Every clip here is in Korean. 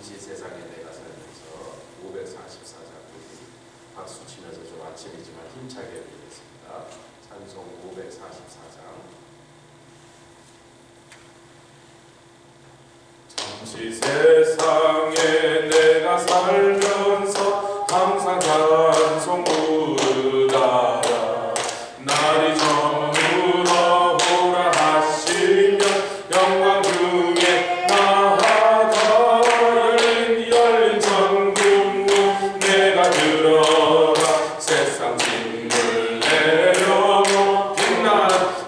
잠시 세상에 내가 살면서 544장 박수 치면서 좀 아침이지만 힘차게 드리겠습니다. 찬송 544장. 잠시 세상에 내가 살면서 항상 찬송 부르다 날이 저물어 오라 하시면 영광 중에 나아가 열린 천국문 내가 들어가 세상 짐을 내려놓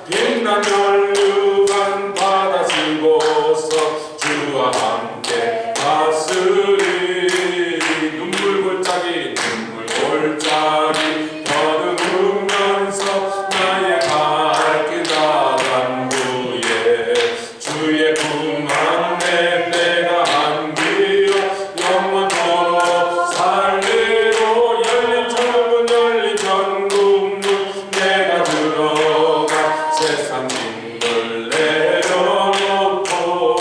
빛난 멸류관 바다 쓰고서 주와 함께 다스리 눈물 골짜기 더듬으면서 나의 갈 길 나간 후에 주의 품 안에 내가 안기어 영원토록 살리로 열린 천국문 내가 들어가 세상 짐을 내려놓고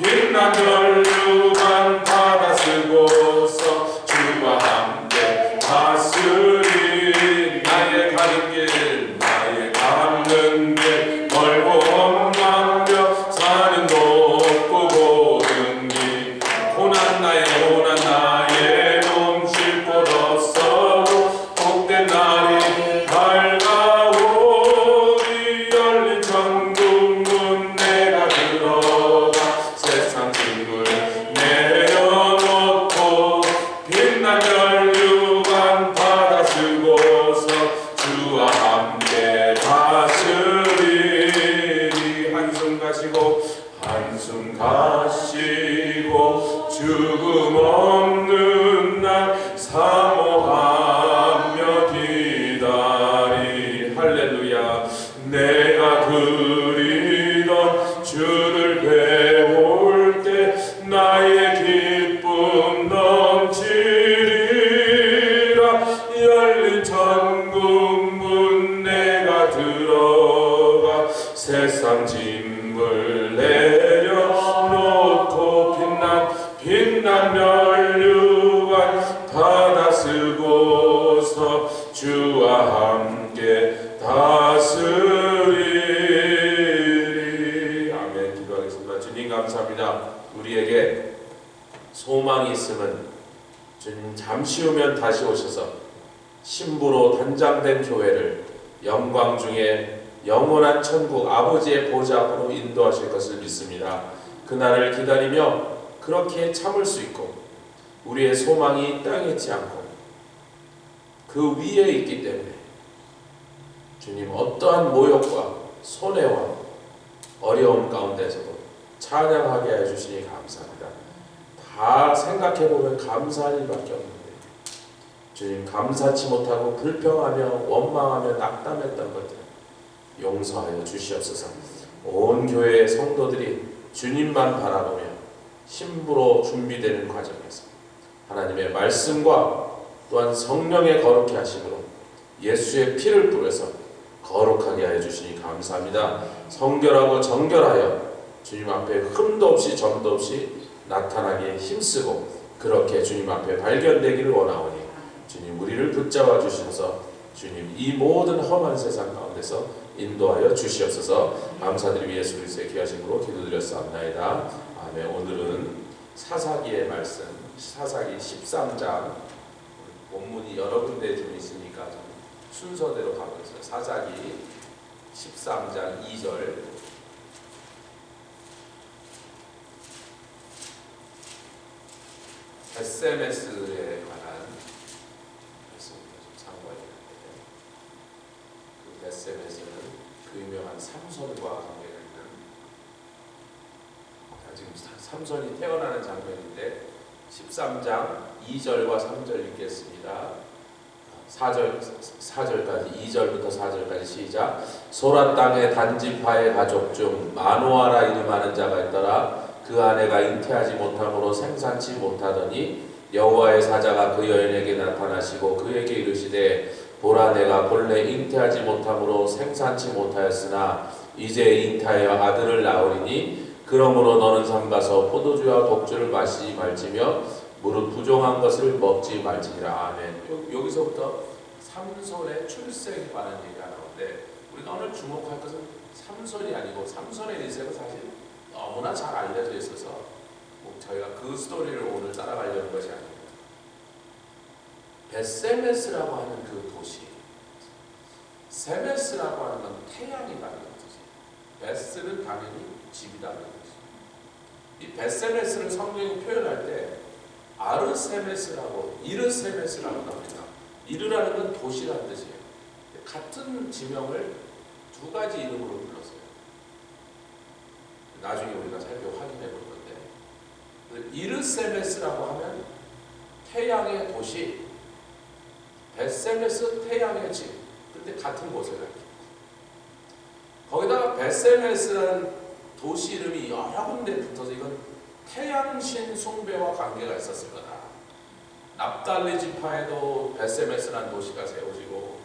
빛난 멸류관 바다 쓰고서 주와 함께 다스리 나의 가는 길 나의 가는 길 멀고 험난며 사는 높고 고른 길 고난 나의 몸 싣고 덧서도 복된 날이 밝아오리 열린 천국문 내가 들어가 세상 짐을 내려놓고 빛난 멸류관 바다 쓰고서 주와 함께 다스리리 한숨 가시고 죽음 없는 날 사모하며 기다리 할렐루야 내가 그리던 주를 배울 때 나의 기쁨 넘치리라 열린 천국문 내가 들어가 세상 짐을 내려놓고 빛난 멸류관 바다 쓰고서 주와 함께 다스리리 아멘. 기도하겠습니다. 주님 감사합니다. 우리에게 소망이 있음은 주님 잠시 후면 다시 오셔서 신부로 단장된 교회를 영광 중에 영원한 천국 아버지의 보좌 앞으로 인도하실 것을 믿습니다. 그날을 기다리며 그렇게 참을 수 있고 우리의 소망이 땅에 있지 않고 그 위에 있기 때문에 주님 어떠한 모욕과 손해와 어려움 가운데서도 찬양하게 해주시니 감사합니다. 다 생각해보면 감사할 일밖에 없는데 주님 감사치 못하고 불평하며 원망하며 낙담했던 것들 용서하여 주시옵소서. 온 교회의 성도들이 주님만 바라보며 신부로 준비되는 과정에서 하나님의 말씀과 또한 성령의 거룩케 하심으로 예수의 피를 뿌려서 거룩하게 하여 주시니 감사합니다. 성결하고 정결하여 주님 앞에 흠도 없이 점도 없이 나타나기에 힘쓰고 그렇게 주님 앞에 발견되기를 원하오니 주님 우리를 붙잡아 주셔서 주님 이 모든 험한 세상 가운데서 인도하여 주시옵소서. 감사드리며 예수 그리스도의 귀하신 이름으로 기도드렸사옵나이다. 아멘. 오늘은 사사기의 말씀 사사기 13장 본문이 여러 군데 좀 있으니까 좀 순서대로 가보겠습니다. 사사기 13장 2절 SMS에 관한 말씀입니다. 좀 참고해야 되는데 그 SMS는 그 유명한 삼손과 관계가 있는 지금 삼손이 태어나는 장면인데 13장 2절과 3절 읽겠습니다. 4절까지 2절부터 4절까지 시작. 소라 땅의 단지파의 가족 중 마노아라 이름하는 자가 있더라. 그 아내가 잉태하지 못함으로 생산치 못하더니 여호와의 사자가 그 여인에게 나타나시고 그에게 이르시되 보라 내가 본래 잉태하지 못함으로 생산치 못하였으나 이제 잉태하여 아들을 낳으리니 그러므로 너는 삼가서 포도주와 독주를 마시지 말지며 무릇 부정한 것을 먹지 말지니라. 아멘. 여기서부터 삼손의 출생에 관한 얘기가 나오는데 우리가 오늘 주목할 것은 삼손이 아니고 삼손의 인생은 사실 너무나 잘 알려져 있어서 저희가 그 스토리를 오늘 따라가려는 것이 아닙니다. 벳세메스라고 하는 그 도시, 세메스라고 하는 건 태양이라는 뜻이에요. 베스는 당연히 집이라는 뜻이에요. 이 벳세메스를 성경이 표현할 때 아르세메스라고, 이르세메스라고 나옵니다. 이르라는 건 도시라는 뜻이에요. 같은 지명을 두 가지 이름으로 불렀어요. 나중에 우리가 살펴 확인해 볼 건데, 이르세메스라고 하면 태양의 도시, 벳세메스 태양의 집. 근데 같은 곳에 가요. 거기다가 벳세메스라는 도시 이름이 여러 군데 붙어서 이건 태양신 숭배와 관계가 있었을 거다. 납달리 지파에도 벳세메스라는 도시가 세워지고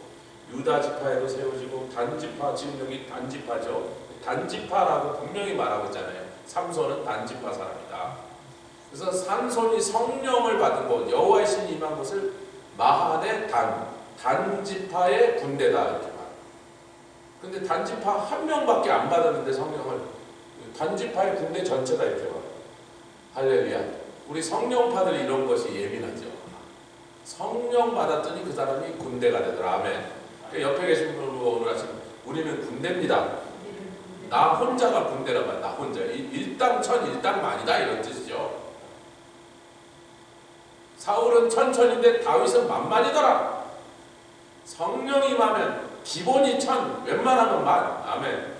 유다 지파에도 세워지고 단지파, 지금 여기 단지파죠. 단지파라고 분명히 말하고 있잖아요. 삼손은 단지파 사람이다. 그래서 삼손이 성령을 받은 곳, 여호와의 신이 임한 곳을 마하네 단지파의 군대다 이렇게 말. 근데 단지파 한 명밖에 안 받았는데 성령을 단지파의 군대 전체다 이렇게 말. 할렐루야. 우리 성령파들이 이런 것이 예민하죠. 성령 받았더니 그 사람이 군대가 되더라. 아멘. 옆에 계신 분으로 오늘 아침 우리는 군대입니다. 나 혼자가 군대란 말이야. 나 혼자. 일당천 일당만이다 이런 뜻이죠. 사울은 천천인데 다윗은 만만이더라. 성령이 임하면 기본이 천, 웬만하면 만. 아멘.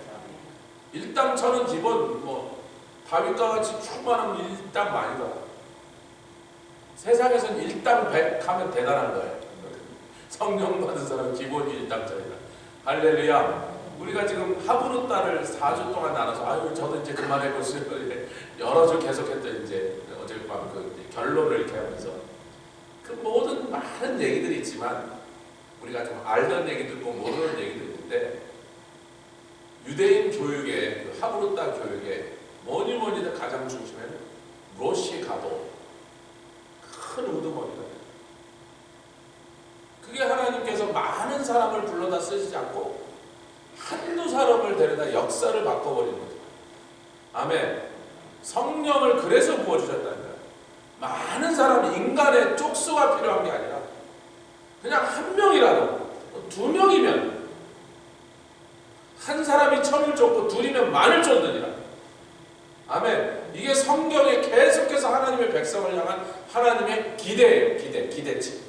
일당천은 기본, 다윗과 같이 충만하면 일당만이더라. 세상에서는 일당 백 하면 대단한 거예요. 성령 받은 사람은 기본이 일당천이다. 할렐루야. 우리가 지금 하브루 딸을 4주 동안 나눠서 아유 저도 이제 그만해보세요. 여러 주 계속했더니 이제 어젯밤 그 결론을 이렇게 하면서 그 모든 많은 얘기들이 있지만 우리가 좀 알던 얘기도 있고 모르는 얘기도 있는데 유대인 교육에 그 하브루 딸 교육에 뭐니도 가장 중심에는 로시 가도 큰 우두머리가 돼요. 그게 하나님께서 많은 사람을 불러다 쓰시지 않고 한두 사람을 데려다 역사를 바꿔버리는 거죠. 아멘. 성령을 그래서 부어주셨다는 거예요. 많은 사람, 인간의 쪽수가 필요한 게 아니라 그냥 한 명이라도, 두 명이면 한 사람이 천을 쫓고 둘이면 만을 쫓느니라. 아멘. 이게 성경에 계속해서 하나님의 백성을 향한 하나님의 기대예요. 기대치.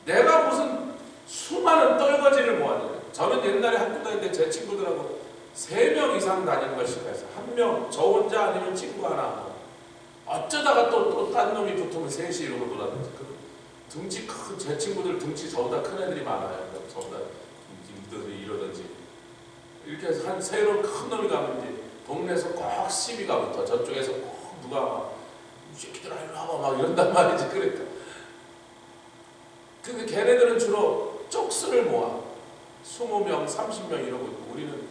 내가 무슨 수많은 떨거지를 모았는데 저는 옛날에 학교 다닐 때 제 친구들하고 3명 이상 다니는 걸 싫어해서 1명, 저 혼자 아니면 친구 하나 어쩌다가 또 딴 놈이 붙으면 셋이 이러고 놀았는지 등치 큰 제 친구들 등치 저보다 큰 애들이 많아요. 저보다 이러든지 이렇게 해서 한 3명 큰 놈이 가면 이제 동네에서 꼭 시비가 붙어. 저쪽에서 꼭 누가 막 이 새끼들아 일로 와봐 막 이런단 말이지. 그러니까 근데 걔네들은 주로 쪽수를 모아 20명, 30명 이러고 있고 우리는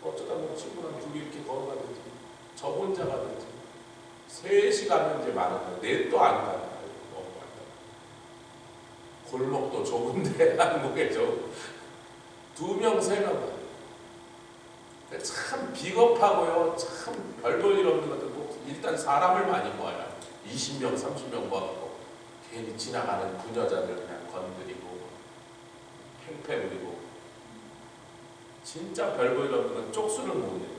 어쩌다 뭐 친구랑 둘이 이렇게 걸어가든지 저 혼자 가든지 3시 가면 이제 많은 거야. 넷도 안 가요. 너무 많다. 골목도 좁은데 한국에 2명, 3명 가요. 참 비겁하고요. 참 별 볼 일 없는 것들. 일단 사람을 많이 모아요. 20명, 30명 모아갖고 괜히 지나가는 부녀자들 그냥 건드리고 팽팽 부리고 진짜 별 볼 일 없는 건 쪽수를 모으는 거예요.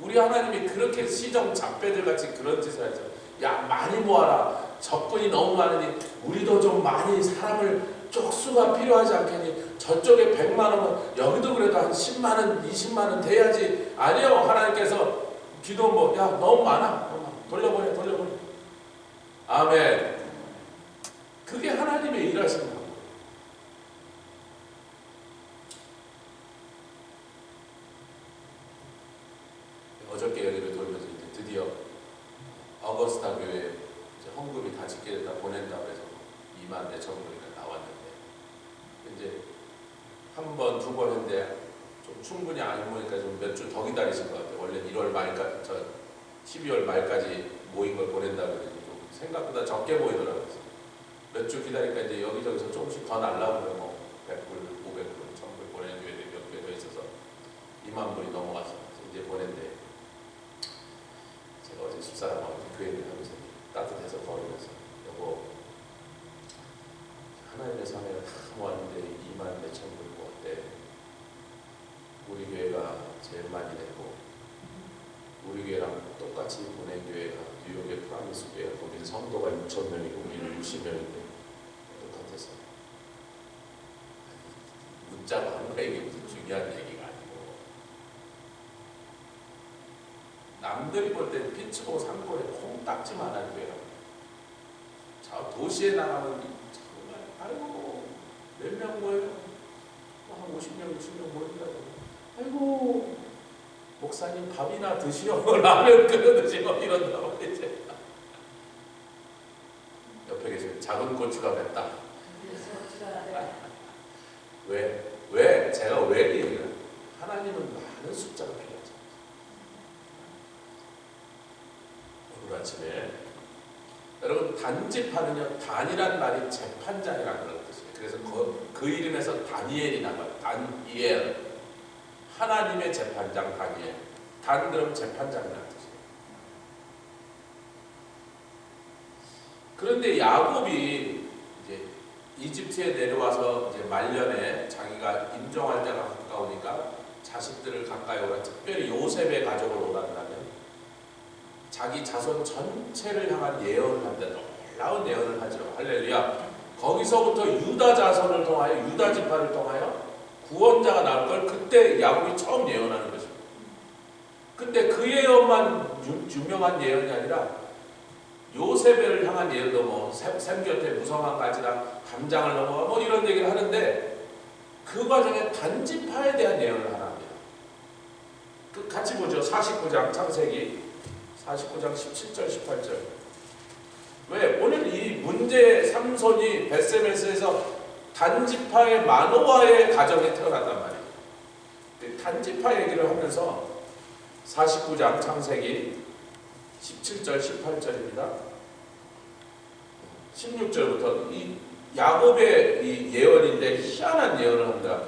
우리 하나님이 그렇게 시정 잡배들 같이 그런 짓을 하죠. 야 많이 모아라. 적군이 너무 많으니 우리도 좀 많이 사람을 쪽수가 필요하지 않겠니? 저쪽에 100만원은 여기도 그래도 한 10만원, 20만원 돼야지. 아니요. 하나님께서 기도 야 너무 많아. 돌려보내. 아멘. 그게 하나님의 일하시는 거예요. 어저께 여기를 돌면서 이제 드디어 어거스타 교회 헌금이 다 짓게 다 보낸다고 해서 2만 몇천 불이가 나왔는데 이제 한 번, 두 번 했는데 좀 충분히 안 모이니까 좀 몇 주 더 기다리실 것 같아요. 원래 1월 말까지, 12월 말까지 모인 걸 보낸다 그러더니 좀 생각보다 적게 보이더라고요. 몇 주 기다리니까 이제 여기저기서 조금씩 더 날라오고요. 뭐 100불, 500불, 1000불 보내는 교회들이 몇 개 더 있어서 2만 불이 넘어가서 이제 보낸대. 제가 어제 집사람하고 교회를 하면서 따뜻해서 거리면서 여보, 하나님의 사회가 다 모았는데 2만 몇천 불 모았대. 우리 교회가 제일 많이 내고 우리 교회랑 똑같이 보낸 교회가 뉴욕의 프라미스 교회가 거기는 성도가 6천 명이고 우리는 60명인데 똑같아서 문자가 하는 거 이게 무슨 중요한 얘기가 아니고 남들이 볼 때 피츠버그 상권에 콩딱지만한 교회라고. 자, 도시에 나가면 정말 아이고 몇 명 모여요? 한 50명, 60명 모인다고. 아이고 목사님 밥이나 드시오. 라면 끓여 드시오. 이런다고 이제 옆에 계신 작은 고추가 맵다. 왜? 제가 왜 얘기해요? 하나님은 많은 숫자가 필요하죠. 오늘 아침에 여러분 단집하는요, 단이란 말이 재판장이라는 그런 뜻이에요. 그래서 그 이름에서 다니엘이 나와요. 다니엘. 하나님의 재판장 다니엘. 단 그럼 재판장이라는 뜻이에요. 그런데 야곱이 이제 이집트에 내려와서 이제 말년에 자기가 임종할 때가 가까우니까 자식들을 가까이 오라. 특별히 요셉의 가족을 오란다면 자기 자손 전체를 향한 예언을 한다. 놀라운 예언을 하죠. 할렐루야. 거기서부터 유다 자손을 통하여 유다 지파를 통하여 구원자가 나올 걸 그때 야곱이 처음 예언하는 것입니다. 근데 그 예언만 유명한 예언이 아니라 요셉을 향한 예언도 뭐 샘곁에 무성한 가지랑 감장을 넘어가 뭐 이런 얘기를 하는데 그 과정에 단지파에 대한 예언을 하나 합니다. 같이 보죠. 49장 창세기 49장 17절 18절. 왜? 오늘 이 문제 삼손이 베세메스에서 단지파의 마노아의 가정에 태어났단 말이에요. 단지파 얘기를 하면서 49장 창세기 17절 18절입니다. 16절부터 이 야곱의 이 예언인데 희한한 예언을 합니다.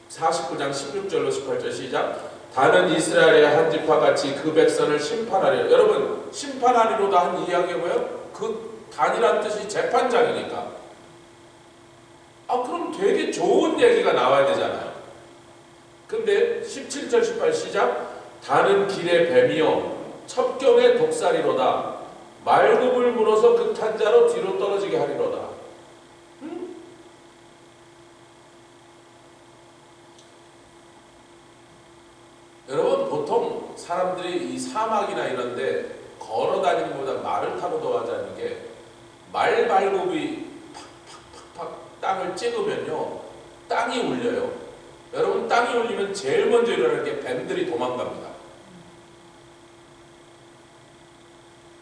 49장 16절로 18절 시작. 다는 이스라엘의 한 지파같이 그 백성을 심판하려. 여러분 심판하리로다 한 이야기고요. 그 단이란 뜻이 재판장이니까. 그럼 되게 좋은 얘기가 나와야 되잖아요. 근데 17절 18 시작. 다는 길의 뱀이요 첩경의 독사리로다. 말굽을 물어서 그 탄자로 뒤로 떨어지게 하리로다. 여러분 보통 사람들이 이 사막이나 이런데 걸어 다니는 것보다 말을 타고 도와다니는 게 말발굽이 팍팍팍팍 땅을 찍으면요 땅이 울려요. 여러분 땅이 울리면 제일 먼저 일어나는 게 뱀들이 도망갑니다.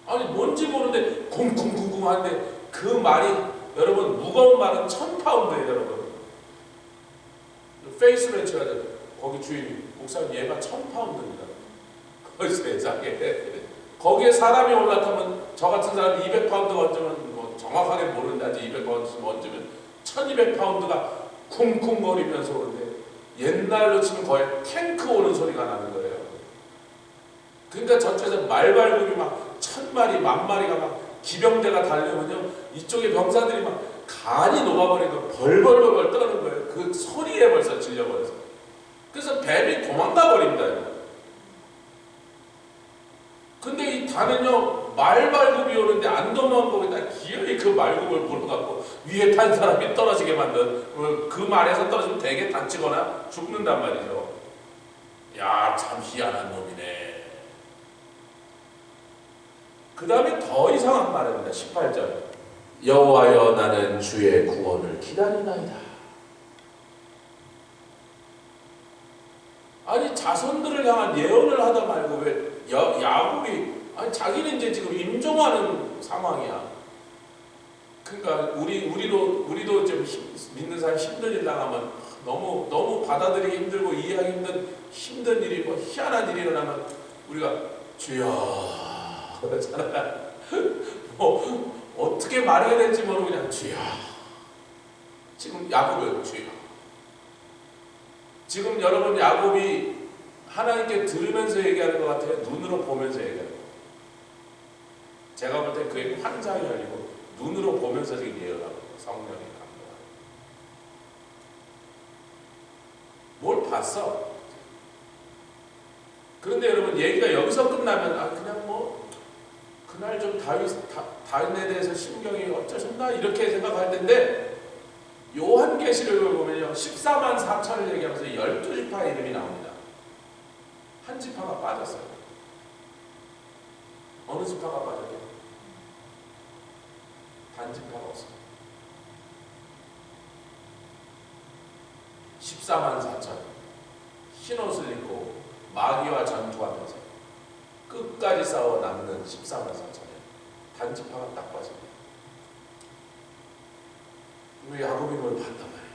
아니 뭔지 모르는데 쿵쿵쿵쿵 하는데 그 말이 여러분 무거운 말은 1000파운드예요. 여러분 페이스맨치가 거기 주인이 목사님 얘가 1000파운드입니다. 거기 세상에 거기에 사람이 올라타면 저 같은 사람이 200파운드 얹으면 뭐 정확하게 모르는데 아직 200파운드 얹으면 1200파운드가 쿵쿵거리면서 오는데 옛날로 치면 거의 탱크 오는 소리가 나는 거예요. 그러니까 저쪽에서 말발굽이 막 1000마리, 10,000마리가 막 기병대가 달려오면요 이쪽에 병사들이 막 간이 녹아버리고 벌벌벌벌 떠는 거예요. 그 소리에 벌써 질려버려서. 그래서 뱀이 도망가 버립니다. 근데 이 단은요 말발굽이 오는데 안 도망가고 있다 기어이 그 말굽을 물어갖고 위에 탄 사람이 떨어지게 만든 그 말에서 떨어지면 되게 다치거나 죽는단 말이죠. 야, 참 희한한 놈이네. 그 다음에 더 이상한 말입니다. 18절. 여호와여 나는 주의 구원을 기다리나이다. 아니 자손들을 향한 예언을 하다 말고 왜 야곱이 아니 자기는 이제 지금 임종하는 상황이야. 그러니까 우리도 좀 믿는 사람 힘든 일 당하면 너무 받아들이기 힘들고 이해하기 힘든 일이 뭐 희한한 일이 일어나면 우리가 주여 그러잖아요. 뭐 어떻게 말해야 될지 모르고 그냥 주여. 지금 야곱은 주여. 지금 여러분 야곱이 하나님께 들으면서 얘기하는 것 같아요? 눈으로 보면서 얘기하는 것 같아요? 제가 볼 때 그게 환상이 아니고 눈으로 보면서 지금 예언하고 성령이 감동하고. 뭘 봤어? 그런데 여러분 얘기가 여기서 끝나면 그냥 뭐 그날 좀 다윗에 대해서 심경이 어쩌셨나 이렇게 생각할 텐데 요한계시록을 보면요 14만 4천을 얘기하면서 12지파의 이름이 나옵니다. 한 지파가 빠졌어요. 어느 지파가 빠졌죠? 단지파가 없어요. 14만 4천 흰옷을 입고 마귀와 전투하면서 끝까지 싸워 남는 14만 4천에 단지파가 딱 빠집니다. 왜 야곱이 뭘 봤단 말이에요?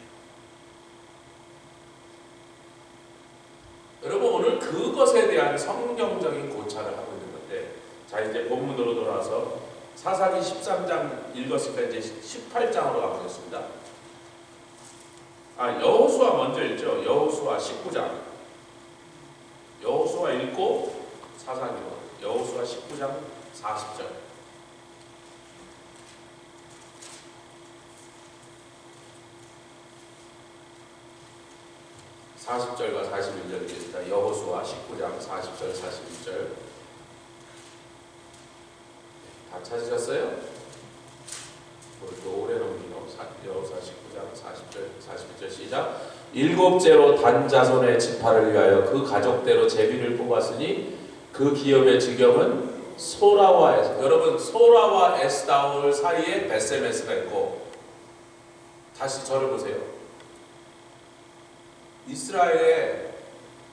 여러분 오늘 그것에 대한 성경적인 고찰을 하고 있는 건데, 자 이제 본문으로 돌아와서 사사기 13장 읽었으니까 이제 18장으로 가보겠습니다. 여호수아 먼저 읽죠. 여호수아 19장. 여호수아 읽고 사사기로. 여호수아 19장 40절. 40절과 41절 읽겠습니다. 여호수아 19장 40절 41절. 다 찾으셨어요? 또 오래 넘기노. 여호수아 19장 40절 41절 시작. 일곱째로 단 자손의 지파를 위하여 그 가족대로 제비를 뽑았으니 그 기업의 지경은 소라와 여러분 소라와 에스다올 사이에 베세메스가 있고, 다시 저를 보세요. 이스라엘에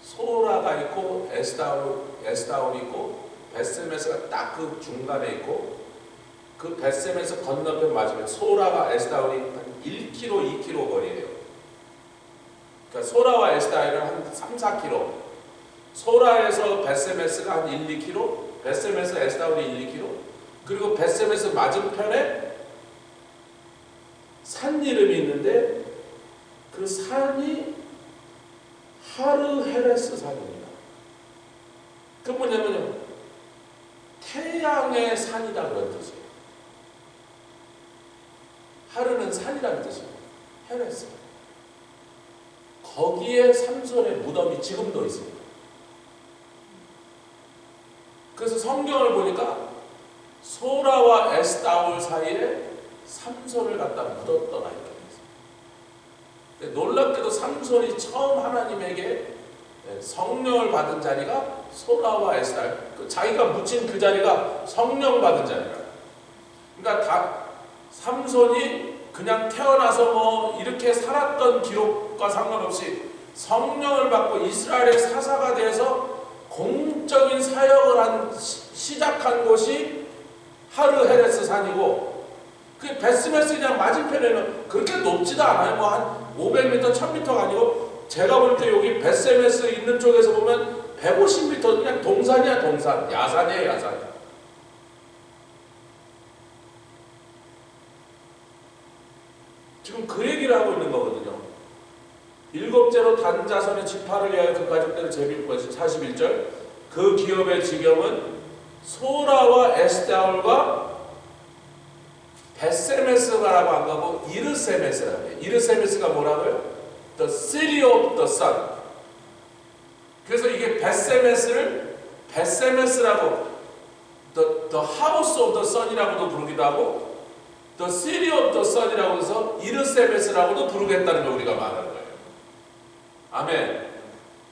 소라가 있고 에스다올이 있고 베세메스가 딱 그 중간에 있고, 그 베세메스 건너편 맞으면 소라가 에스다올이 한 1km, 2km 거리예요. 그러니까 소라와 에스다올은 한 3, 4km. 소라에서 베세메스가 한 1, 2km, 베세메스 에스다올이 1, 2km. 그리고 베세메스 맞은편에 산 이름이 있는데 그 산이 하르헤레스 산입니다. 그 뭐냐면요, 태양의 산이다 그런 뜻이에요. 하르는 산이라는 뜻이에요. 헤레스. 거기에 삼손의 무덤이 지금도 있습니다. 그래서 성경을 보니까 소라와 에스다올 사이에 삼손을 갖다 묻었더라 이렇게. 놀랍게도 삼손이 처음 하나님에게 성령을 받은 자리가 소라와 에스다올, 자기가 묻힌 그 자리가 성령 받은 자리라. 그러니까 삼손이 그냥 태어나서 뭐 이렇게 살았던 기록과 상관없이 성령을 받고 이스라엘의 사사가 돼서 공적인 사역을 시작한 곳이 하르헤레스 산이고, 그 베스메스 그냥 맞은편에는 그렇게 높지도 않아요. 뭐 한 500m, 1000m가 아니고, 제가 볼 때 여기 베스메스 있는 쪽에서 보면 150m 그냥 동산이야, 동산. 야산이에요, 야산. 지금 그 얘기를 하고 있는 거거든요. 일곱째로 단 자손의 지파를 위하여 그 가족들을 제비를 뽑았어요. 41절. 그 기업의 지경은 소라와 에스다올과 베세메스라고 안 가고 이르세메스라고 해요. 이르세메스가 뭐라고요? The city of the sun. 그래서 이게 베세메스라고 the house of the sun이라고도 부르기도 하고 The city of the sun이라고 해서 이르세메스라고도 부르겠다는 걸 우리가 말하는 거예요. 아멘.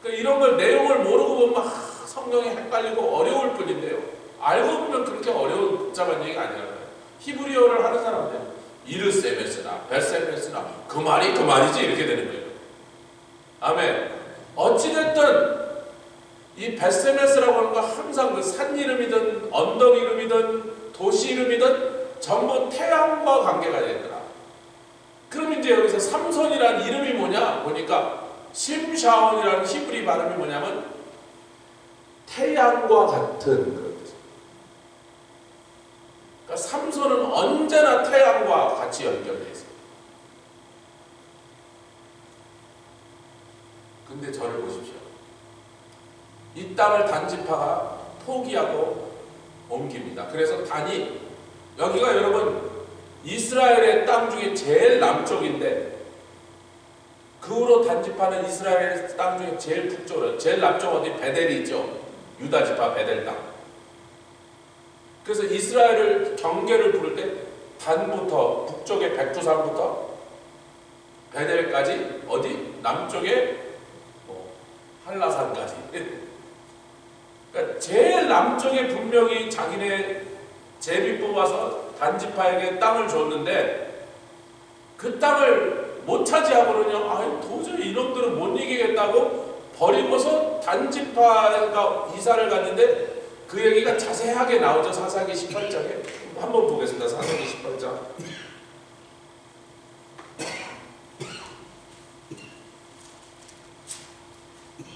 그러니까 이런 걸 내용을 모르고 보면 성경이 헷갈리고 어려울 뿐인데요. 알고 보면 그렇게 어려운 얘기가 아니라는 거예요. 히브리어를 하는 사람들 이르세메스나 베세메스나 그 말이지 이렇게 되는 거예요. 아멘. 어찌됐든 이 베세메스라고 하는 거 항상 그 산 이름이든 언덕 이름이든 도시 이름이든 전부 태양과 관계가 되더라. 그럼 이제 여기서 삼손이라는 이름이 뭐냐 보니까 심샤온이라는 히브리 발음이 뭐냐면 태양과 같은 그런 뜻입니다. 그러니까 삼손은 언제나 태양과 같이 연결되어 있어요. 근데 저를 보십시오. 이 땅을 단지파가 포기하고 옮깁니다. 그래서 단이 여기가 여러분 이스라엘의 땅 중에 제일 남쪽인데 그 후로 단지파는 이스라엘의 땅 중에 제일 북쪽으로 제일 남쪽 어디 베델이 있죠. 유다지파 베델 땅. 그래서 이스라엘을 경계를 부를 때 단부터 북쪽의 백두산부터 베델까지 어디 남쪽에 한라산까지. 그러니까 제일 남쪽에 분명히 자기네 제비 뽑아서 단지파에게 땅을 줬는데 그 땅을 못 차지하고는요. 아, 도저히 이놈들은 못 이기겠다고 버리고서 단지파가 이사를 갔는데 그 얘기가 자세하게 나오죠. 사사기 18장에. 한번 보겠습니다. 사사기 18장.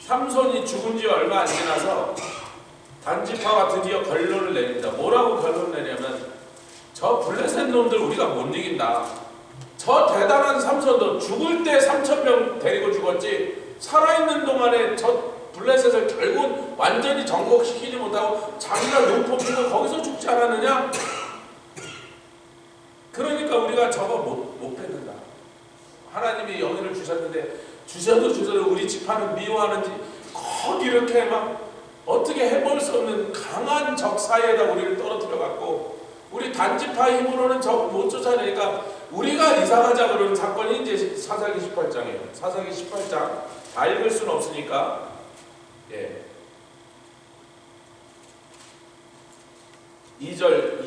삼손이 죽은 지 얼마 안 지나서 단지파가 드디어 결론을 내립니다. 뭐라고 결론을 내냐면 저 블레셋 놈들 우리가 못 이긴다. 저 대단한 삼손도 죽을 때 3,000명 데리고 죽었지 살아있는 동안에 저 블레셋을 결국 완전히 정복시키지 못하고 자기가 높아지고 거기서 죽지 않았느냐? 그러니까 우리가 저거 못 뺏는다. 하나님이 영예를 주셨는데 주셔도 우리 지파는 미워하는지 꼭 이렇게 막 어떻게 해볼 수 없는 강한 적 사이에다 우리를 떨어뜨려 갖고 우리 단지파 힘으로는 저거 못 쫓아내니까 우리가 이상하자 그러는 사건이 이제 사사기 18장이에요. 사사기 18장 다 읽을 수는 없으니까 예. 2절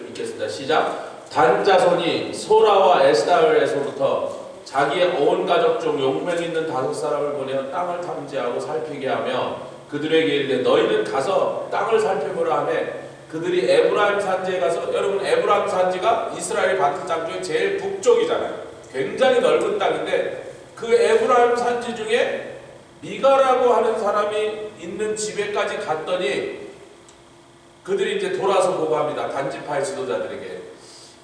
읽겠습니다. 시작. 단 자손이 소라와 에스다엘에서부터 자기의 온 가족 중 용맹 있는 5사람을 보내어 땅을 탐지하고 살피게 하며 그들에게 이르되 너희는 가서 땅을 살펴보라 하며 그들이 에브라임 산지에 가서 여러분 에브라임 산지가 이스라엘이 받은 땅 중에 제일 북쪽이잖아요. 굉장히 넓은 땅인데 그 에브라임 산지 중에 미가라고 하는 사람이 있는 집에까지 갔더니 그들이 이제 돌아서 보고합니다. 단지파의 지도자들에게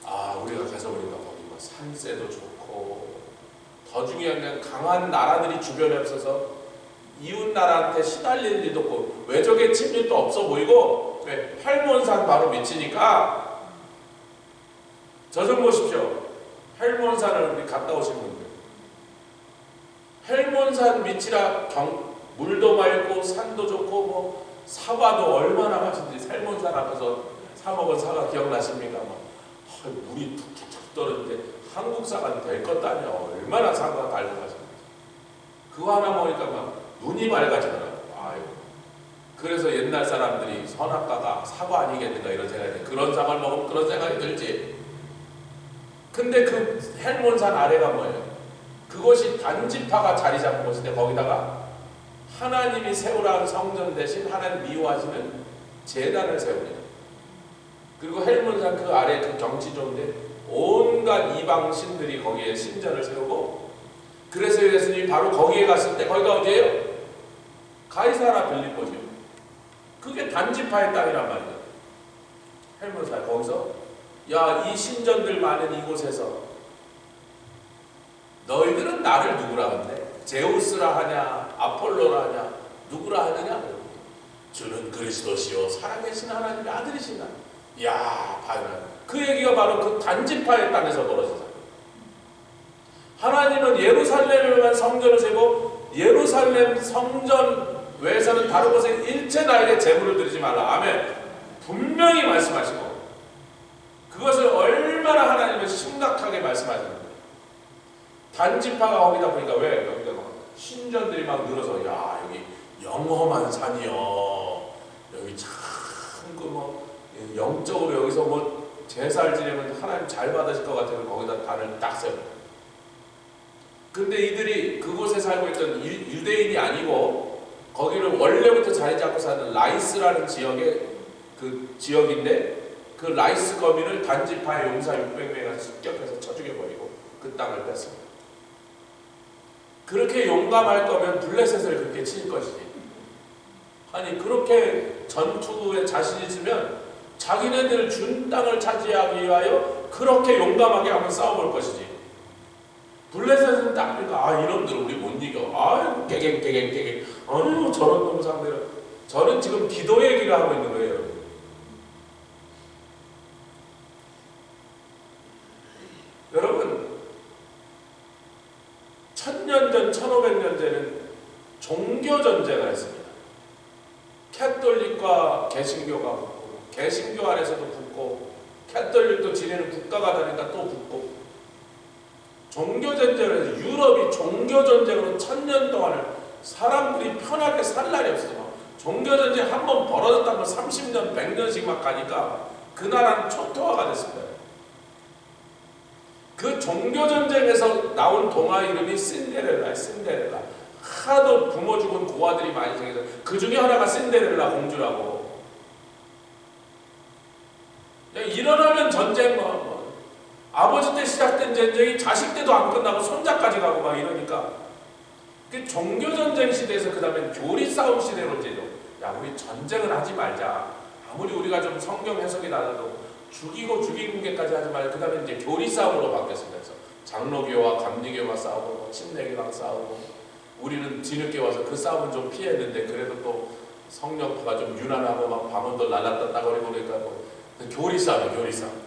아 우리가 가서 보니까 거기 뭐 산세도 좋고 더 중요한 건 강한 나라들이 주변에 없어서 이웃 나라한테 시달릴 일도 없고 외적의 침입도 없어 보이고 왜? 헬몬산 바로 밑이니까 저 좀 보십시오. 헬몬산을 우리 갔다 오신 분들 헬몬산 밑이라 물도 맑고 산도 좋고 뭐 사과도 얼마나 맛있는지 헬몬산 앞에서 사 먹은 사과 기억나십니까? 물이 툭툭툭 떨어지는데 한국 사과는 될 것도 아니야. 얼마나 사과가 달고 맛있는지 그거 하나 먹으니까 막 눈이 맑아지더라고요. 아유. 그래서 옛날 사람들이 선악과가 사과 아니겠는가 이런 생각이 들어요. 그런 사과를 먹으면 그런 생각이 들지. 근데 그 헬몬산 아래가 뭐예요? 그것이 단지파가 자리 잡은 곳인데 거기다가 하나님이 세우라는 성전 대신 하나님 미워하시는 제단을 세웁니다. 그리고 헬몬산 그 아래 그 경치 좋은데 온갖 이방 신들이 거기에 신전을 세우고 그래서 예수님이 바로 거기에 갔을 때 거기가 어디예요? 가이사라 빌립보죠. 그게 단지파의 땅이란 말이에요. 헬몬산 거기서 야 이 신전들 많은 이곳에서 너희들은 나를 누구라 한대? 제우스라 하냐 아폴로라 하냐 누구라 하느냐? 주는 그리스도시요 살아계신 하나님의 아들이시다. 야 봐요. 그 얘기가 바로 그 단지파의 땅에서 벌어지잖아요. 하나님은 예루살렘에만 성전을 세고 예루살렘 성전 외에서는 다른 곳에 일체 나에게 제물을 드리지 말라. 아멘. 분명히 말씀하시고 그것을 얼마나 하나님은 심각하게 말씀하시는 거예요. 단지파가 거기다 보니까 왜 여기다 막 신전들이 막 늘어서 야 여기 영험한 산이요. 여기 참 그 뭐 영적으로 여기서 뭐 제사를 지내면 하나님 잘 받으실 것 같아서 거기다 단을 딱 세웁니다. 근데 이들이 그곳에 살고 있던 유대인이 아니고 거기를 원래부터 자리 잡고 사는 라이스라는 지역의 그 지역인데 그 라이스 거민을 단지파의 용사 600명이 습격해서 쳐 죽여버리고 그 땅을 뺐습니다. 그렇게 용감할 거면 블레셋을 그렇게 칠 것이지. 아니 그렇게 전투에 자신 있으면 자기네들 준 땅을 차지하기 위하여 그렇게 용감하게 한번 싸워볼 것이지. 블레셋은 딱 보니까 아 이놈들 우리 못 이겨. 아유 깨갱 아유 저런 놈 상대로. 저는 지금 기도 얘기를 하고 있는 거예요, 여러분. 여러분 1000년 전, 1500년 전에는 종교전쟁을 했습니다. 캐톨릭과 개신교가 붙고, 개신교 안에서도 붙고, 캐톨릭도 지네는 국가가 다니까 또 붙고, 종교전쟁을 해서 유럽이 종교전쟁으로 1000년 동안을 사람들이 편하게 살 날이 없어서 종교전쟁 한번 벌어졌다면 30년, 100년씩 막 가니까 그 나라는 초토화가 됐습니다. 그 종교전쟁에서 나온 동화 이름이 신데렐라예요. 신데렐라. 하도 부모 죽은 고아들이 많이 생겨서 그 중에 하나가 신데렐라 공주라고. 일어나면 전쟁 아버지 때 시작된 전쟁이 자식 때도 안 끝나고 손자까지 가고 막 이러니까 그 종교전쟁 시대에서 그 다음에 교리 싸움 시대로 이제 야 우리 전쟁은 하지 말자. 아무리 우리가 좀 성경 해석이 나눠도 죽이는 게까지 하지 말고 그 다음에 이제 교리 싸움으로 바뀌었습니다. 그래서 장로교와 감리교가 싸우고 침례교랑 싸우고 우리는 뒤늦게 와서 그 싸움은 좀 피했는데 그래도 또 성령파가 좀 유난하고 막 밤원도 날랐다 거리고 그러니까 뭐 교리 싸움이에요. 교리 싸움.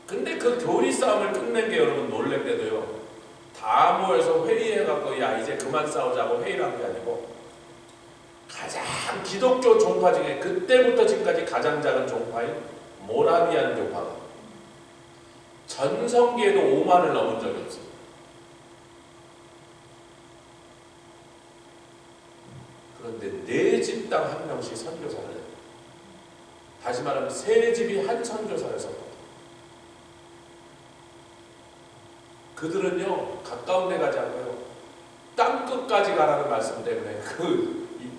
근데 그 교리 싸움을 끝낸 게 여러분 놀랍게도요. 다 모여서 회의해갖고 야 이제 그만 싸우자고 회의를 한 게 아니고 가장 기독교 종파 중에 그때부터 지금까지 가장 작은 종파인 모라비안 교파가 전성기에도 5만을 넘은 적이 없습니다. 그런데 4집당 1명씩 선교사를 해요. 다시 말하면 3집이 한 선교사를 섭니다. 그들은요 가까운 데 가지 않고요 땅끝까지 가라는 말씀 때문에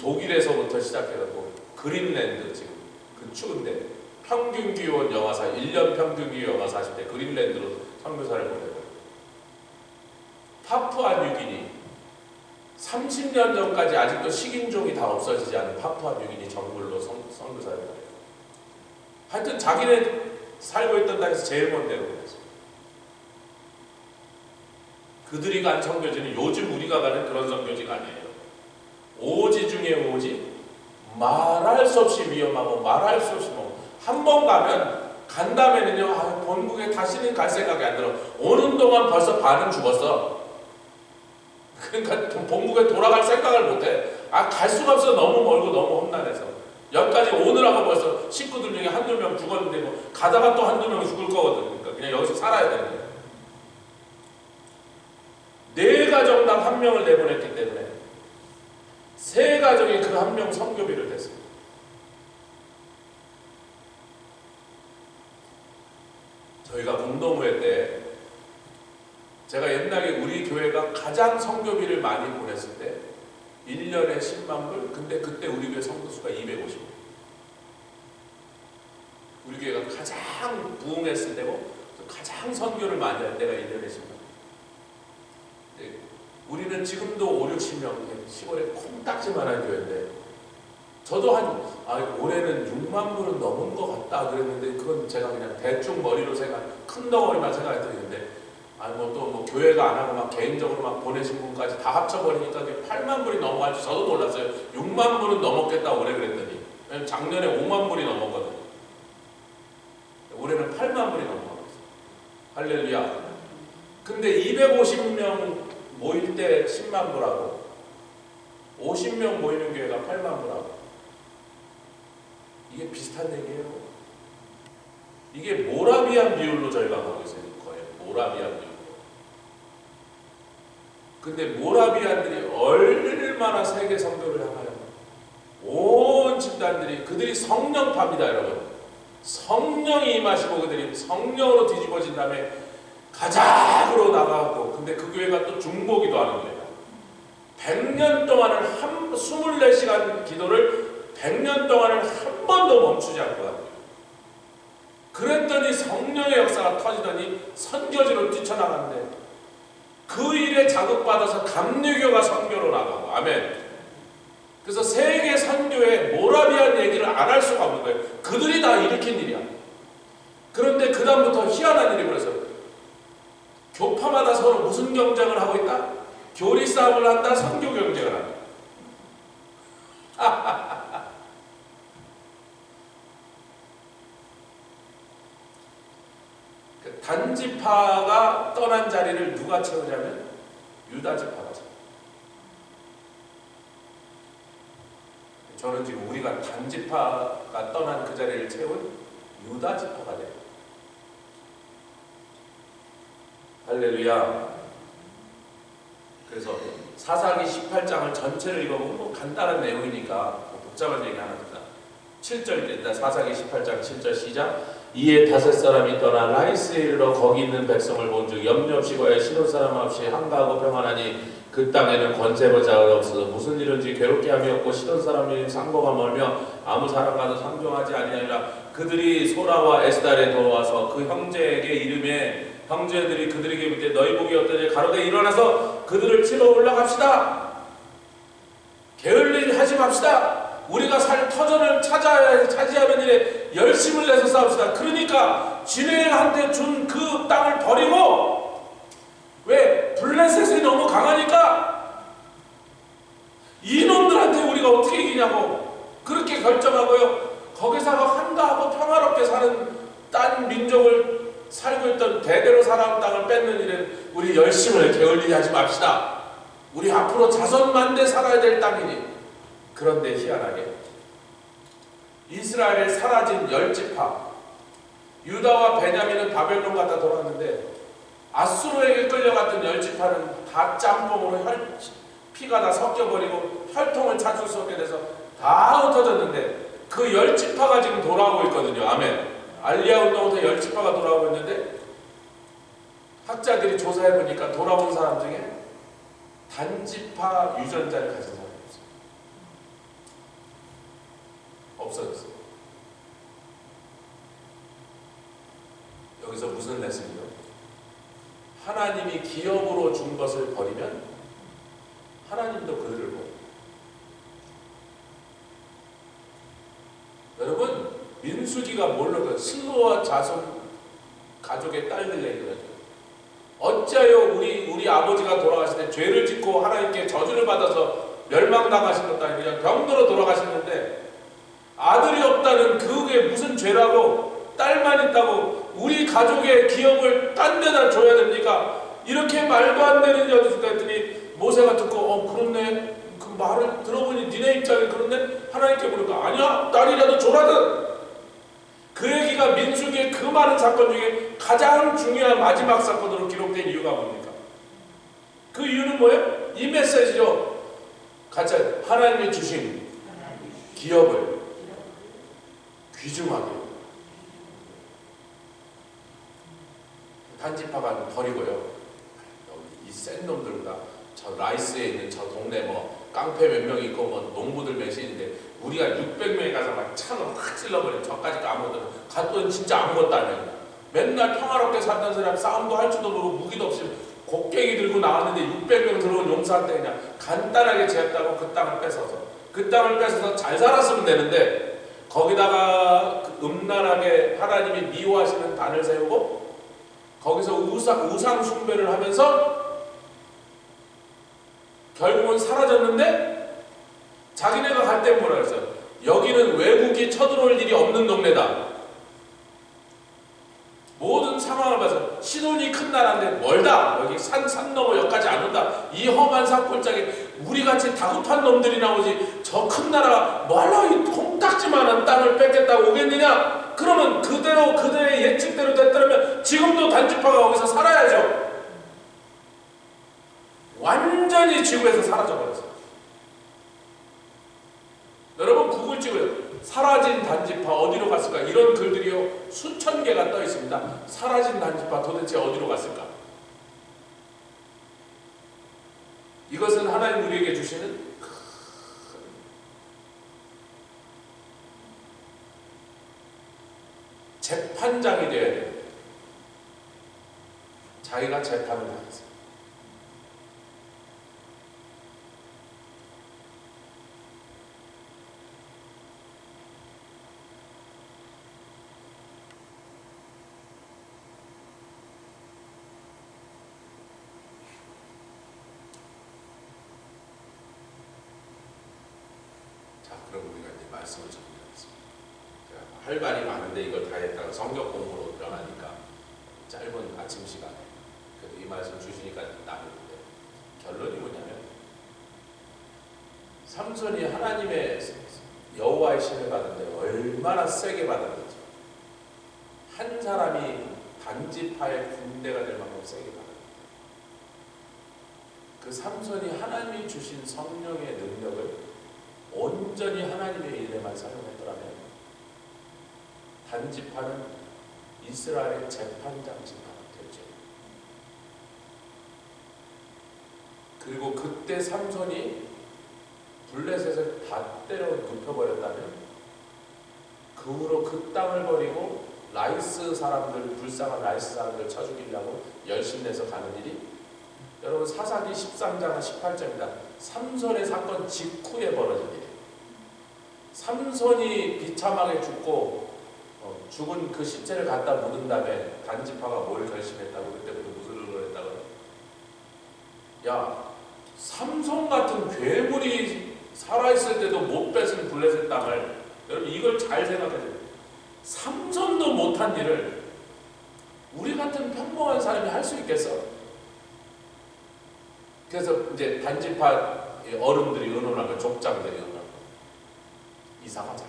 독일에서부터 시작해갖고 그린랜드 지금 그 추운데 평균 기온 영하 1년 평균 기온 영하 40대 그린랜드로 선교사를 보내고 파푸아뉴기니 30년 전까지 아직도 식인종이 다 없어지지 않은 파푸아뉴기니 정글로 선교사를 보내고 하여튼 자기네 살고 있던 땅에서 제일 먼 데로 보냈어요. 그들이 간 선교지는 요즘 우리가 가는 그런 선교지가 아니에요. 오지 중에 오지 말할 수 없이 위험하고 말할 수 없이 한 번 가면 간 다음에는요 본국에 다시는 갈 생각이 안 들어. 오는 동안 벌써 반은 죽었어. 그러니까 본국에 돌아갈 생각을 못해. 갈 수가 없어. 너무 멀고 너무 험난해서 여기까지 오느라고 벌써 식구들 중에 한두 명 죽었는데 뭐 가다가 또 한두 명 죽을 거거든. 그러니까 그냥 여기서 살아야 되는 거예요. 4가정당 1명을 내보냈기 때문에 3가정이 그 1명 선교비를 냈습니다. 저희가 공동회 때 제가 옛날에 우리 교회가 가장 선교비를 많이 보냈을 때 1년에 10만 불. 근데 그때 우리 교회 성도수가 250명. 우리 교회가 가장 부흥했을 때고 가장 선교를 많이 할 때가 1년에 10만. 우리는 지금도 5, 60명 시골에 콩딱지만한 교회인데 저도 올해는 6만 불은 넘은 것 같다 그랬는데 그건 제가 그냥 대충 머리로 큰 덩어리만 생각했는데 또 교회가 안 하고 막 개인적으로 막 보내신 분까지 다 합쳐버리니까 8만 불이 넘어갈지 저도 몰랐어요. 6만 불은 넘었겠다 올해 그랬더니 왜냐면 작년에 5만 불이 넘었거든요. 올해는 8만 불이 넘어갔어요. 할렐루야. 근데 250명 모일 때 10만 불하고 50명 모이는 교회가 8만 불하고 이게 비슷한 얘기예요. 이게 모라비안 비율로 저희가 하고 있어요. 거예요. 모라비안 비율로. 근데 모라비안들이 얼마나 세계 선교를 향하여 온 집단들이 그들이 성령파입니다. 여러분. 성령이 임하시고 그들이 성령으로 뒤집어진 다음에 가작으로 나가고 근데 그 교회가 또 중보기도 하는 교회다. 100년 동안을 24시간 기도를 100년 동안을 한 번도 멈추지 않고 합니다. 그랬더니 성령의 역사가 터지더니 선교지로 뛰쳐나갔는데 그 일에 자극받아서 감리교가 선교로 나가고 아멘. 그래서 세계 선교에 모라비안 얘기를 안 할 수가 없는 거예요. 그들이 다 일으킨 일이야. 그런데 그 다음부터 희한한 일이 벌어서 교파마다 서로 무슨 경쟁을 하고 있다? 교리 싸움을 한다, 선교 경쟁을 한다. 단지파가 떠난 자리를 누가 채우냐면 유다지파가 채워. 저는 지금 우리가 단지파가 떠난 그 자리를 채운 유다지파가 돼요. 할렐루야. 그래서 사사기 18장을 전체를 읽어보면 뭐 간단한 내용이니까 뭐 복잡한 얘기 안 합니다. 7절입니다. 사사기 18장 7절 시작. 이에 다섯 사람이 떠나 라이스에 이르러 거기 있는 백성을 본즉 염려 없이 거해 시돈 사람 없이 한가하고 평안하니 그 땅에는 권세자가 없어서 무슨 일인지 괴롭게 함이 없고 시돈 사람이 상고가 멀며 아무 사람과도 상종하지 아니하니라. 그들이 소라와 에스달에 돌아와서 그 형제에게 이름에 형제들이 그들에게 묻되 너희 복이 어떠냐 가로되 일어나서 그들을 치러 올라갑시다. 게을리 하지 맙시다. 우리가 살 터전을 차지하는 일에 열심을 내서 싸웁시다. 그러니까 지네한테 준 그 땅을 버리고 왜? 블레셋이 너무 강하니까 이놈들한테 우리가 어떻게 이기냐고 그렇게 결정하고요. 거기서 한가하고 평화롭게 사는 딴 민족을 살고 있던 대대로 살아온 땅을 뺏는 일은 우리 열심을 게을리 하지 맙시다. 우리 앞으로 자손만대 살아야 될 땅이니. 그런데 희한하게 이스라엘에 사라진 10지파 유다와 베냐민은 바벨론 갔다 돌아왔는데 아수르에게 끌려갔던 10지파는 다 짬뽕으로 피가 다 섞여버리고 혈통을 찾을 수 없게 돼서 다 흩어졌는데 그 10지파가 지금 돌아오고 있거든요. 아멘. 알리야 운동부터 10지파가 돌아오고 있는데 학자들이 조사해보니까 돌아온 사람 중에 단지파 유전자를 가진 사람이 없어졌어요. 여기서 무슨 레슨이요? 하나님이 기업으로 준 것을 버리면 하나님도 그들을 버려요. 여러분 민수기가 뭘로 슬로와 자손 가족의 딸들 얘기를 하죠. 어찌하여 우리 아버지가 돌아가실 때 죄를 짓고 하나님께 저주를 받아서 멸망당하신 것도 아니고 그냥 병들어 돌아가셨는데 아들이 없다는 그게 무슨 죄라고 딸만 있다고 우리 가족의 기업을 딴 데다 줘야 됩니까? 이렇게 말도 안 되는 여주가 했더니 모세가 듣고 그렇네. 그 말을 들어보니 니네 입장에 그렇네. 하나님께 물으니까 아니야 딸이라도 줘라든. 그 얘기가 민수기의 그 많은 사건 중에 가장 중요한 마지막 사건으로 기록된 이유가 뭡니까? 그 이유는 뭐예요? 이 메시지죠. 같이 하나님이 주신 기업을 귀중하게 단지파가 버리고요. 이 센 놈들보다 저 라이스에 있는 저 동네 뭐 깡패 몇 명 있고 뭐 농부들 몇이 있는데 우리가 600명에 가서 막 창을 확 찔러버려. 저까지 아무것도 갔더니 진짜 아무것도 아니야. 맨날 평화롭게 살던 사람 싸움도 할 줄도 모르고 무기도 없이 곡괭이 들고 나왔는데 600명 들어온 용사한테 그냥 간단하게 제압하고 그 땅을 뺏어서 그 땅을 뺏어서 잘 살았으면 되는데 거기다가 그 음란하게 하나님이 미워하시는 단을 세우고 거기서 우상 숭배를 하면서 결국은 사라졌는데 자기네가 갈 때 뭐라 그랬어요? 여기는 외국이 쳐들어올 일이 없는 동네다. 모든 상황을 봐서 시돈이 큰 나라인데 멀다. 여기 산 넘어 여기까지 안 온다. 이 험한 산골짜기 우리같이 다급한 놈들이 나오지 저 큰 나라가 뭐하러 이 콩딱지만한 땅을 뺏겠다고 오겠느냐? 그러면 그대로 그들의 예측대로 됐다면 지금도 단지파가 거기서 살아야죠. 완전히 지구에서 사라져버렸어요. 여러분 구글 찍어요. 사라진 단지파 어디로 갔을까? 이런 글들이요 수천 개가 떠 있습니다. 사라진 단지파 도대체 어디로 갔을까? 이것은 하나님 우리에게 주시는 재판장이 되어야 돼요. 자기가 재판을 하겠어요. 자, 그럼 우리가 이제 말씀을 정리하겠습니다. 제가 할 말이 많은데 이걸 다 했다가 성경 공부로 들어가니까 짧은 아침 시간에 그래도 이 말씀 주시니까 나누는데 결론이 뭐냐면 삼손이 하나님의 여호와의 신을 받은데 얼마나 세게 받았는지, 한 사람이 단지파의 군대가 될 만큼 세게 받았는데, 그 삼손이 하나님이 주신 성령의 능력을 온전히 하나님의 일에만 사용했더라면 단지파는 이스라엘의 재판장 지파가 됐죠. 그리고 그때 삼손이 블레셋을 다 때려 눕혀버렸다면 그 후로 그 땅을 버리고 라이스 사람들, 불쌍한 라이스 사람들 쳐 죽이려고 열심내서 가는 일이, 여러분 사사기 13장 18절입니다. 삼손의 사건 직후에 벌어진 일이에요. 삼손이 비참하게 죽고 죽은 그 시체를 갖다 묻은 다음에 단지파가 뭘 결심했다고, 그때부터 무슨 일을 했다고? 야, 삼손 같은 괴물이 살아있을 때도 못 뺏은 블레셋 땅을, 여러분 이걸 잘 생각해요. 삼손도 못한 일을 우리 같은 평범한 사람이 할 수 있겠어? 그래서 이제 단지파 어른들이 의논하고 족장들이 의논하고 이사가자.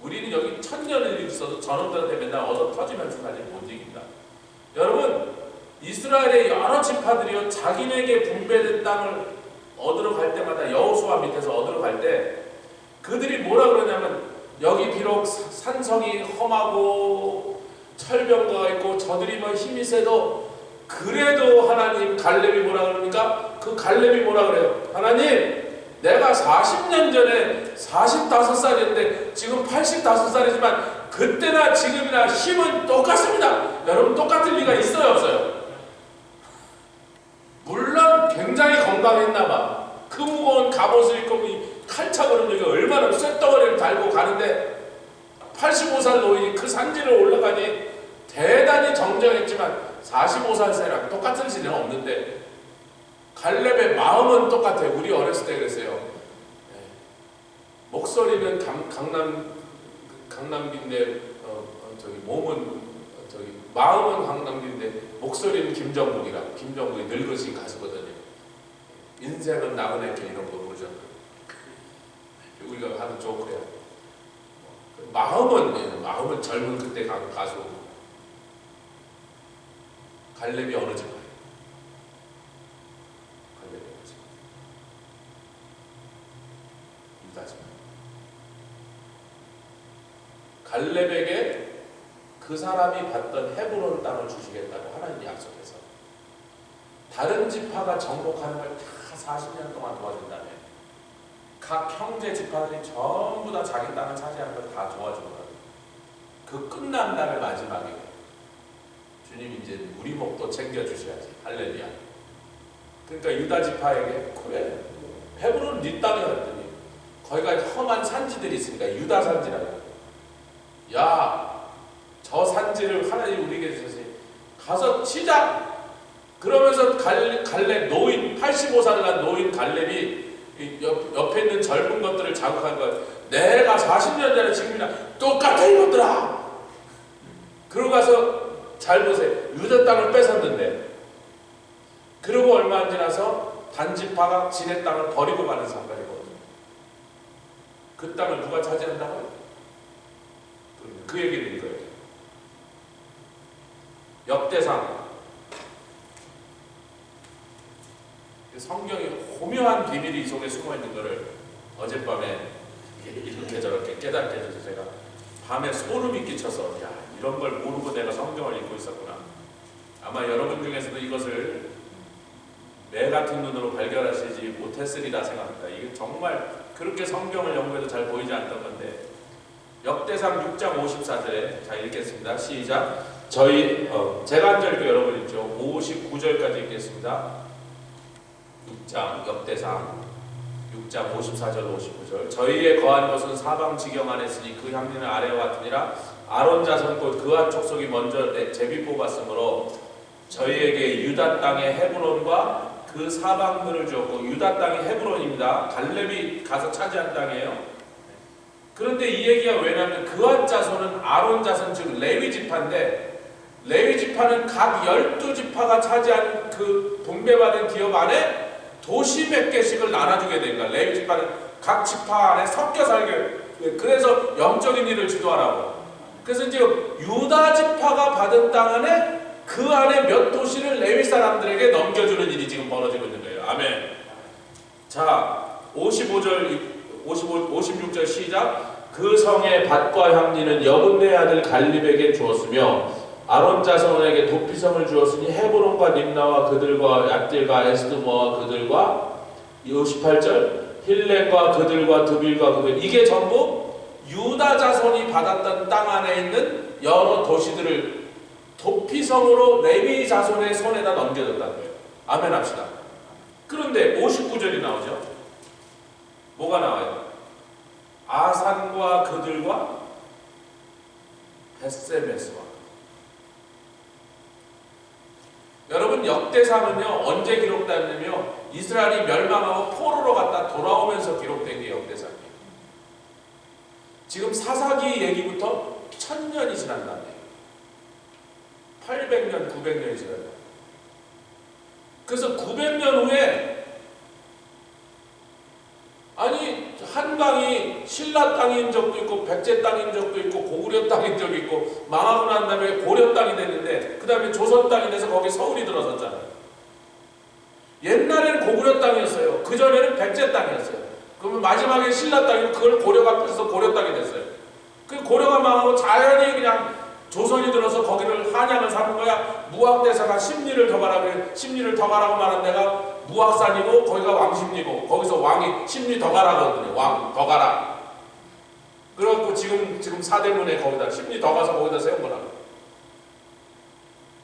우리는 여기 천년을 있어도 저놈들한테 맨날 얻어 터지면서 사실 못 이긴다. 여러분, 이스라엘의 여러 지파들이요, 자기네에게 분배된 땅을 얻으러 갈 때마다 여호수아 밑에서 얻으러 갈 때 그들이 뭐라 그러냐면, 여기 비록 산성이 험하고 철병거가 있고 저들이 뭐 힘이 세도 그래도 하나님, 갈렙이 뭐라 그러니까 그 갈렙이 뭐라 그래요? 하나님, 내가 40년 전에 45살이었는데 지금 85살이지만 그때나 지금이나 힘은 똑같습니다. 여러분, 똑같을 리가 있어요, 없어요? 물론 굉장히 건강했나봐. 그 무거운 갑옷을 입고 칼차고는 여기 얼마나 쇳덩어리를 달고 가는데 85살 노인이 그 산지를 올라가니 대단히 정정했지만 45살 사이랑 똑같은 시대는 없는데, 갈렙의 마음은 똑같아요. 우리 어렸을 때 그랬어요. 목소리는 강남기인데 몸은 마음은 강남기인데 목소리는 김정국이라. 김정국이 늙으신 가수거든요. 인생은 나그네길 이런 거 보죠. 우리가 하는 조크야. 마음은 젊은 그때 가수. 갈렙이 어느 집? 갈렙에게 그 사람이 받던 헤브론 땅을 주시겠다고 하나님이 약속해서 다른 지파가 정복하는 걸 다 40년 동안 도와준 다음에 각 형제 지파들이 전부 다 자기 땅을 차지하는 걸 다 도와준 거예요. 그 끝난 다음에 마지막에 주님, 이제 우리 목도 챙겨주셔야지. 할렐루야. 그러니까 유다 지파에게, 그래, 헤브론 네 땅이야 그랬더니 거기가 험한 산지들이 있으니까 유다 산지라고. 야, 저 산지를 하나님 우리에게 주셔서 가서 치자. 그러면서 갈렙 노인, 85살 난 노인 갈렙이 옆에 있는 젊은 것들을 자극한 거야. 내가 40년 전에 지금이나 똑같아 이것들아. 그러고 가서 잘 보세요. 유다 땅을 뺏었는데, 그리고 얼마 안 지나서 단지파가 지네 땅을 버리고 가는 사건이거든요. 그 땅을 누가 차지한다고요? 그 얘기를 읽어요. 역대상. 성경이 고묘한 비밀이 이 속에 숨어 있는 것을 어젯밤에 이렇게 저렇게 깨닫게 해줘서 제가 밤에 소름이 끼쳐서, 야, 이런 걸 모르고 내가 성경을 읽고 있었구나. 아마 여러분 중에서도 이것을 매 같은 눈으로 발견하시지 못했으리라 생각합니다. 이게 정말 그렇게 성경을 연구해도 잘 보이지 않던 건데 역대상 6장 54절에 자 읽겠습니다. 시작. 제가 한 절도 여러분 읽죠. 59절까지 읽겠습니다. 6장 역대상 6장 54절 59절. 저희의 거한 것은 사방 지경 안에 있으니 그 향리는 아래와 같으니라. 아론 자손 곧 그한 족속이 먼저 제비 뽑았으므로 저희에게 유다 땅의 헤브론과 그 사방들을 주었고, 유다 땅이 헤브론입니다. 갈렙이 가서 차지한 땅이에요. 그런데 이 얘기가 왜냐하면 그한 자손은 아론 자손 즉 레위 지파인데, 레위 지파는 각 12지파가 차지한 그 분배받은 기업 안에 도시 몇 개씩을 나눠주게 된 거야. 레위 지파는 각 지파 안에 섞여 살게. 그래서 영적인 일을 주도하라고. 그래서 이제 유다 지파가 받은 땅 안에 그 안에 몇 도시를 레위 사람들에게 넘겨주는 일이 지금 벌어지고 있는 거예요. 아멘. 자, 56절 시작. 그 성의 밭과 향리는 여분네 아들 갈립에게 주었으며 아론 자손에게 도피성을 주었으니 헤브론과 림나와 그들과 앗딜과 에스드모와 그들과 58절 힐렘과 그들과 드빌과 그들, 이게 전부 유다 자손이 받았던 땅 안에 있는 여러 도시들을 도피성으로 레위 자손의 손에다 넘겨줬다는 거예요. 아멘 합시다. 그런데 59절이 나오죠. 뭐가 나와요? 아산과 그들과 벳세메스와. 여러분 역대상은요 언제 기록됐냐면 이스라엘이 멸망하고 포로로 갔다 돌아오면서 기록된 게 역대상이에요. 지금 사사기 얘기부터 1000년이 지난다네요. 800년, 900년이 지났다. 그래서 900년 후에 아니 한강이 신라 땅인 적도 있고 백제 땅인 적도 있고 고구려 땅인 적도 있고 망하고 난 다음에 고려 땅이 됐는데 그 다음에 조선 땅이 돼서 거기 서울이 들어섰잖아요. 옛날에는 고구려 땅이었어요. 그전에는 백제 땅이었어요. 그러면 마지막에 신라 땅이고 그걸 고려가 뺏어서 고려 땅이 됐어요. 그 고려가 망하고 자연히 그냥 조선이 들어서 거기를 한양을 삼은 거야. 무학대사가 심리를 더 가라 그래. 심리를 더 가라고 말한 데가 무학산이고 거기가 왕심리고 거기서 왕이 심리 더 가라거든요. 왕 더 가라. 그래갖고 지금 사대문에 거기다 심리 더 가서 거기다 세운 거라고.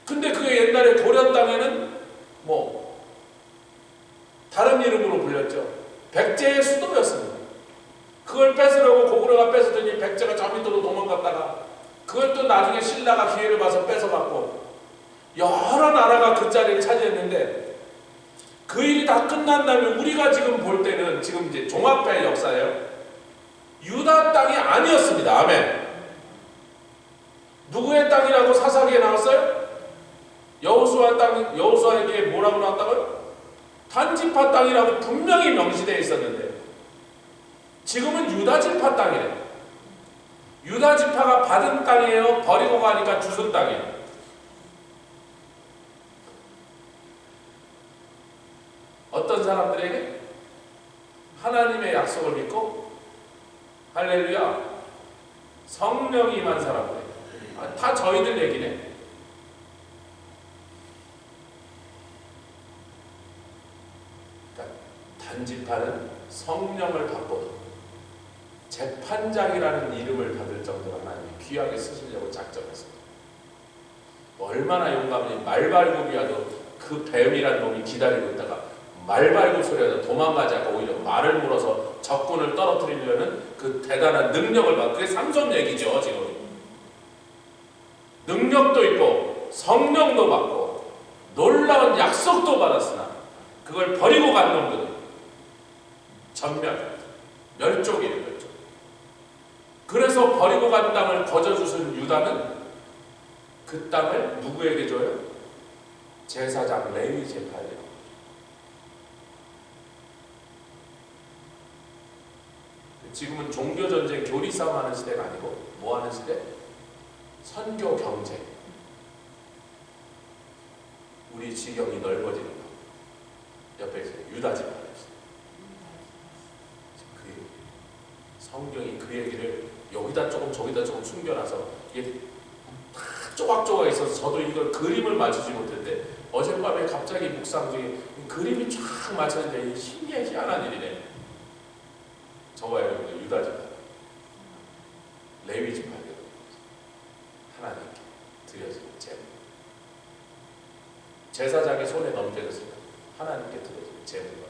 근데 그게 옛날에 고려 땅에는 뭐 다른 이름으로 불렸죠. 백제의 수도였습니다. 그걸 뺏으려고 고구려가 뺏었더니 백제가 저 밑으로 도망갔다가 그걸 또 나중에 신라가 기회를 봐서 뺏어갖고 여러 나라가 그 자리를 차지했는데 그 일이 다 끝난 다음에 우리가 지금 볼 때는 지금 이제 종합의 역사예요. 유다 땅이 아니었습니다. 아멘. 누구의 땅이라고 사사기에 나왔어요? 여호수아에게 뭐라고 나왔다고요? 단지파 땅이라고 분명히 명시되어 있었는데 지금은 유다 지파 땅이래요. 유다 지파가 받은 땅이에요? 버리고 가니까 주순 땅이에요? 어떤 사람들에게? 하나님의 약속을 믿고 할렐루야 성령이 임한 사람들. 다 저희들 얘기네. 그러니까 단지파는 성령을 받고도 재판장이라는 이름을 받을 정도로 하나님이 귀하게 쓰시려고 작정했습니다. 얼마나 용감하니 말발굽이라도 그 뱀이라는 놈이 기다리고 있다가 말발굽 소리가 도망가지 않고 오히려 말을 물어서 적군을 떨어뜨리려는 그 대단한 능력을 받고 그게 삼손 얘기죠. 지금 능력도 있고 성령도 받고 놀라운 약속도 받았으나 그걸 버리고 간 놈들은 전멸 멸족이에요. 멸족. 그래서 버리고 간 땅을 거저주신 유다는 그 땅을 누구에게 줘요? 제사장 레위 지파예요. 지금은 종교전쟁 교리싸움 하는 시대가 아니고 뭐 하는 시대? 선교 경쟁. 우리 지경이 넓어지는 거. 옆에 있어요. 유다 지파. 성경이 그 얘기를 여기다 조금 저기다 조금 숨겨놔서 이게 다 조각조각 있어서 저도 이걸 그림을 맞추지 못했는데 어젯밤에 갑자기 묵상 중에 그림이 쫙 맞춰지는데 신기해 희한한 일이네. 저와 여러분들 유다 지파, 레위 지파에게 하나님께 드려진 제물, 제사장의 손에 넘겨졌으면 하나님께 드려진 제물과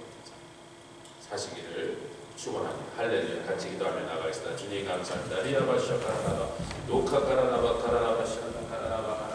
사시기를 축원합니다. 할렐루야. 같이 기도하며 나가겠습니다. 주님 감사합니다. 리아바샤 카라나바 요카 카라나바 카라나바 샤나 카라나바